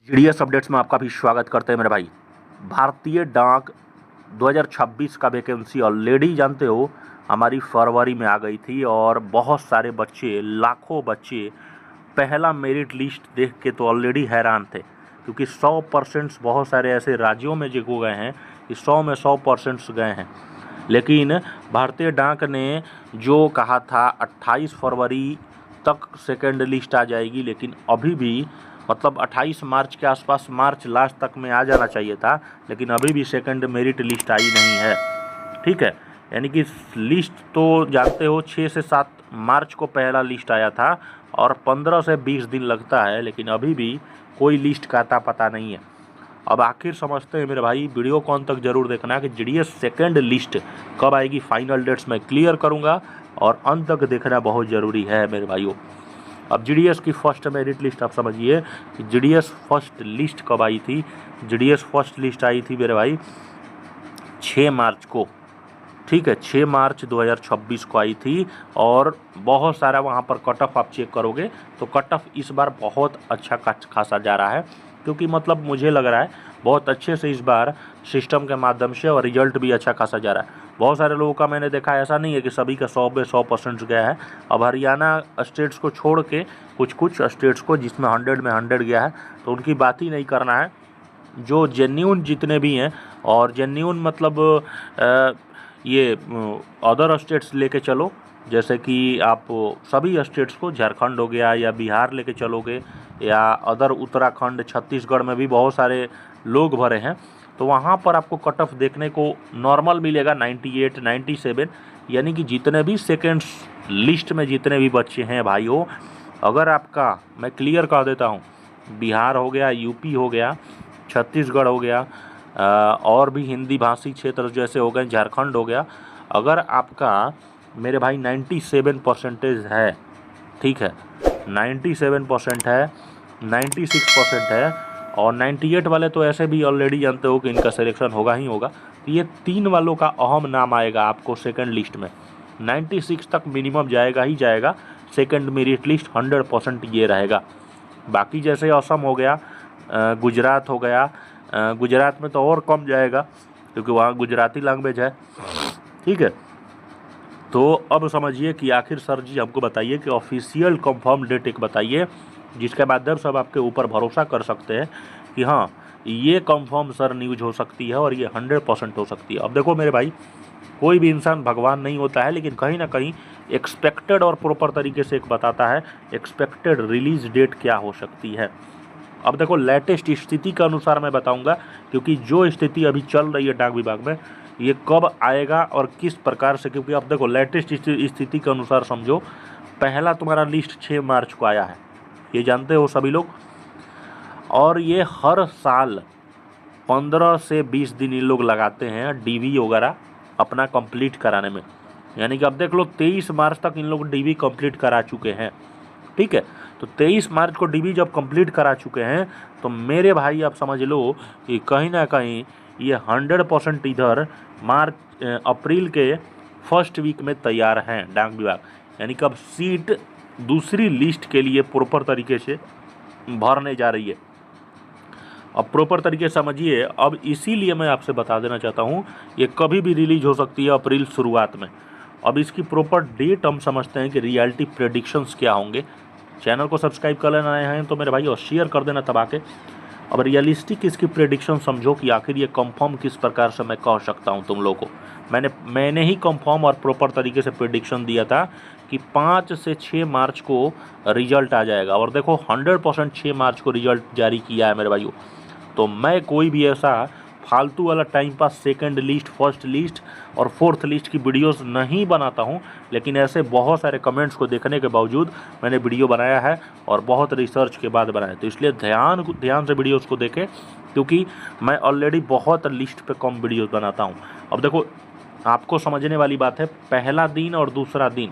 GDS updates में आपका भी स्वागत करते हैं मेरे भाई। भारतीय डाक 2026 का वैकेंसी ऑलरेडी जानते हो हमारी फरवरी में आ गई थी और बहुत सारे बच्चे, लाखों बच्चे पहला मेरिट लिस्ट देख के तो ऑलरेडी हैरान थे, क्योंकि 100% बहुत सारे ऐसे राज्यों में जो गए हैं कि 100 में 100% गए हैं। लेकिन भारतीय डाक ने जो कहा था 28 फरवरी तक सेकेंड लिस्ट आ जाएगी, लेकिन अभी भी मतलब 28 मार्च के आसपास, मार्च लास्ट तक में आ जाना चाहिए था, लेकिन अभी भी सेकंड मेरिट लिस्ट आई नहीं है। ठीक है, यानी कि लिस्ट तो जानते हो 6 से 7 मार्च को पहला लिस्ट आया था और 15 से 20 दिन लगता है, लेकिन अभी भी कोई लिस्ट का अता पता नहीं है। अब आखिर समझते हैं मेरे भाई, वीडियो को अंत तक जरूर देखना कि जीडीएस सेकेंड लिस्ट कब आएगी। फाइनल डेट्स मैं क्लियर करूँगा और अंत तक देखना बहुत ज़रूरी है मेरे भाइयों। अब जीडीएस की फर्स्ट मेरिट लिस्ट आप समझिए कि जीडीएस फर्स्ट लिस्ट कब आई थी। जीडीएस फर्स्ट लिस्ट आई थी मेरे भाई 6 मार्च को। ठीक है, 6 मार्च 2026 को आई थी और बहुत सारा वहाँ पर कट ऑफ आप चेक करोगे तो कट ऑफ इस बार बहुत अच्छा खासा जा रहा है, क्योंकि मतलब मुझे लग रहा है बहुत अच्छे से इस बार सिस्टम के माध्यम से और रिजल्ट भी अच्छा खासा जा रहा है। बहुत सारे लोगों का मैंने देखा, ऐसा नहीं है कि सभी का 100 में 100% गया है। अब हरियाणा स्टेट्स को छोड़ के कुछ स्टेट्स को जिसमें 100 में 100 गया है, तो उनकी बात ही नहीं करना है। जो जेन्यून जितने भी हैं, और जेन्यून मतलब ये अदर स्टेट्स लेके चलो, जैसे कि आप सभी स्टेट्स को, झारखंड हो गया या बिहार लेके चलोगे, या अदर उत्तराखंड, छत्तीसगढ़ में भी बहुत सारे लोग भरे हैं, तो वहाँ पर आपको कट ऑफ देखने को नॉर्मल मिलेगा 98, 97। यानी कि जितने भी सेकेंड लिस्ट में जितने भी बच्चे हैं भाइयों, अगर आपका, मैं क्लियर कर देता हूँ, बिहार हो गया, यूपी हो गया, छत्तीसगढ़ हो गया, और भी हिंदी भाषी क्षेत्र जैसे हो गए, झारखंड हो गया, अगर आपका मेरे भाई 97% है, ठीक है, 97% है, 96% है, और 98 वाले तो ऐसे भी ऑलरेडी जानते हो कि इनका सिलेक्शन होगा ही होगा। तो ये 3 वालों का अहम नाम आएगा आपको सेकंड लिस्ट में। 96 तक मिनिमम जाएगा ही जाएगा, सेकंड मेरिट लिस्ट 100% ये रहेगा। बाकी जैसे असम हो गया, गुजरात हो गया, गुजरात में तो और कम जाएगा क्योंकि वहाँ गुजराती लैंग्वेज है। ठीक है, तो अब समझिए कि आखिर सर जी हमको बताइए कि ऑफिशियल कंफर्म डेट एक बताइए, जिसके माध्यम से आप आपके ऊपर भरोसा कर सकते हैं कि हाँ ये कंफर्म सर न्यूज हो सकती है और ये 100% हो सकती है। अब देखो मेरे भाई, कोई भी इंसान भगवान नहीं होता है, लेकिन कहीं ना कहीं एक्सपेक्टेड और प्रॉपर तरीके से एक बताता है एक्सपेक्टेड रिलीज डेट क्या हो सकती है। अब देखो लेटेस्ट स्थिति के अनुसार मैं बताऊंगा, क्योंकि जो स्थिति अभी चल रही है डाक विभाग में, ये कब आएगा और किस प्रकार से, क्योंकि अब देखो लेटेस्ट स्थिति के अनुसार समझो, पहला तुम्हारा लिस्ट 6 मार्च को आया है, ये जानते हो सभी लोग, और ये हर साल 15 से 20 दिन ये लोग लगाते हैं डीवी वगैरह अपना कंप्लीट कराने में। यानी कि अब देख लो 23 मार्च तक इन लोग डीवी कंप्लीट करा चुके हैं। ठीक है, तो 23 मार्च को डीवी जब कंप्लीट करा चुके हैं, तो मेरे भाई आप समझ लो कि कहीं ना कहीं ये 100% इधर मार्च अप्रैल के फर्स्ट वीक में तैयार हैं डाक विभाग। यानी कि अब सीट दूसरी लिस्ट के लिए प्रॉपर तरीके से भरने जा रही है। अब प्रॉपर तरीके से समझिए, अब इसीलिए मैं आपसे बता देना चाहता हूँ ये कभी भी रिलीज हो सकती है अप्रैल शुरुआत में। अब इसकी प्रॉपर डेट हम समझते हैं कि रियलिटी प्रेडिक्शंस क्या होंगे। चैनल को सब्सक्राइब कर लेना हैं तो मेरे भाई, और शेयर कर देना दबा के। अब रियलिस्टिक इसकी प्रेडिक्शन समझो कि आखिर ये कंफर्म किस प्रकार से मैं कह सकता हूँ तुम लोगों को। मैंने ही कंफर्म और प्रॉपर तरीके से प्रेडिक्शन दिया था कि 5 से 6 मार्च को रिजल्ट आ जाएगा, और देखो 100% 6 मार्च को रिजल्ट जारी किया है मेरे भाइयों। तो मैं कोई भी ऐसा फालतू वाला time pass second list, first list और फोर्थ लिस्ट की वीडियोस नहीं बनाता हूं, लेकिन ऐसे बहुत सारे कमेंट्स को देखने के बावजूद मैंने वीडियो बनाया है और बहुत रिसर्च के बाद बनाया। तो इसलिए ध्यान से वीडियोस को देखें, क्योंकि मैं ऑलरेडी बहुत लिस्ट पे कम वीडियोस बनाता हूं। अब देखो आपको समझने वाली बात है, पहला दिन और दूसरा दिन,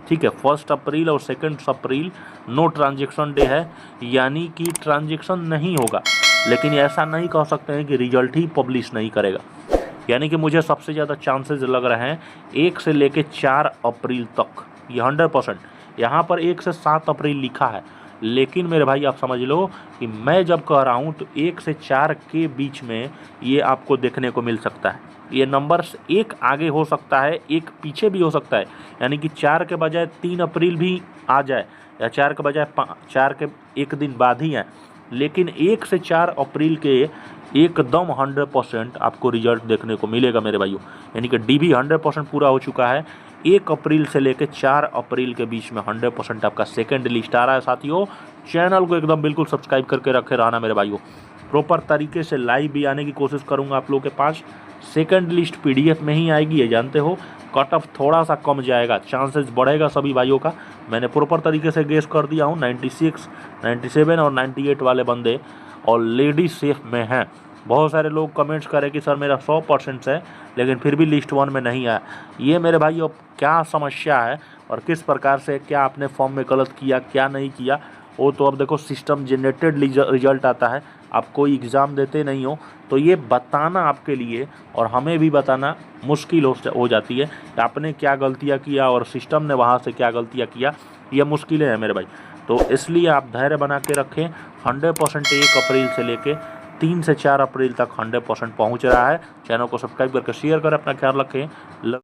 ठीक है, 1 अप्रैल और 2 अप्रैल नो ट्रांजेक्शन डे है, यानी कि ट्रांजेक्शन नहीं होगा। लेकिन ऐसा नहीं कह सकते हैं कि रिजल्ट ही पब्लिश नहीं करेगा। यानी कि मुझे सबसे ज़्यादा चांसेस लग रहे हैं 1 से लेके 4 अप्रैल तक, ये 100%। यहाँ पर 1 से 7 अप्रैल लिखा है, लेकिन मेरे भाई आप समझ लो कि मैं जब कह रहा हूँ तो 1 से 4 के बीच में ये आपको देखने को मिल सकता है। ये नंबर्स एक आगे हो सकता है, एक पीछे भी हो सकता है, यानी कि 4 के बजाय 3 अप्रैल भी आ जाए, या 4 के बजाय 4 के एक दिन बाद ही आए, लेकिन 1 से 4 अप्रैल के एकदम 100% आपको रिजल्ट देखने को मिलेगा मेरे भाइयों। यानी कि डीबी 100% पूरा हो चुका है। 1 अप्रैल से लेकर 4 अप्रैल के बीच में 100% आपका सेकंड लिस्ट आ रहा है। साथियों, चैनल को एकदम बिल्कुल सब्सक्राइब करके रखे रहना मेरे भाइयों। प्रॉपर तरीके से लाइव भी आने की कोशिश करूँगा आप लोगों के पास। सेकंड लिस्ट पीडीएफ में ही आएगी, ये जानते हो। कट ऑफ थोड़ा सा कम जाएगा, चांसेस बढ़ेगा सभी भाइयों का। मैंने प्रॉपर तरीके से गेस कर दिया हूँ। 96, 97 और 98 वाले बंदे ऑलरेडी सेफ में हैं। बहुत सारे लोग कमेंट्स करें कि सर मेरा 100% है, लेकिन फिर भी लिस्ट 1 में नहीं आया। ये मेरे भाई अब क्या समस्या है और किस प्रकार से, क्या आपने फॉर्म में गलत किया, क्या नहीं किया, वो तो अब देखो सिस्टम जनरेटेड रिजल्ट आता है। आप कोई एग्ज़ाम देते नहीं हो तो ये बताना आपके लिए और हमें भी बताना मुश्किल हो जाती है कि आपने क्या गलतियाँ किया और सिस्टम ने वहाँ से क्या गलतियाँ किया। ये मुश्किलें हैं मेरे भाई। तो इसलिए आप धैर्य बना के रखें। 100% 1 अप्रैल से लेके 3 से 4 अप्रैल तक 100% पहुँच रहा है। चैनल को सब्सक्राइब करके शेयर करें। अपना ख्याल रखें।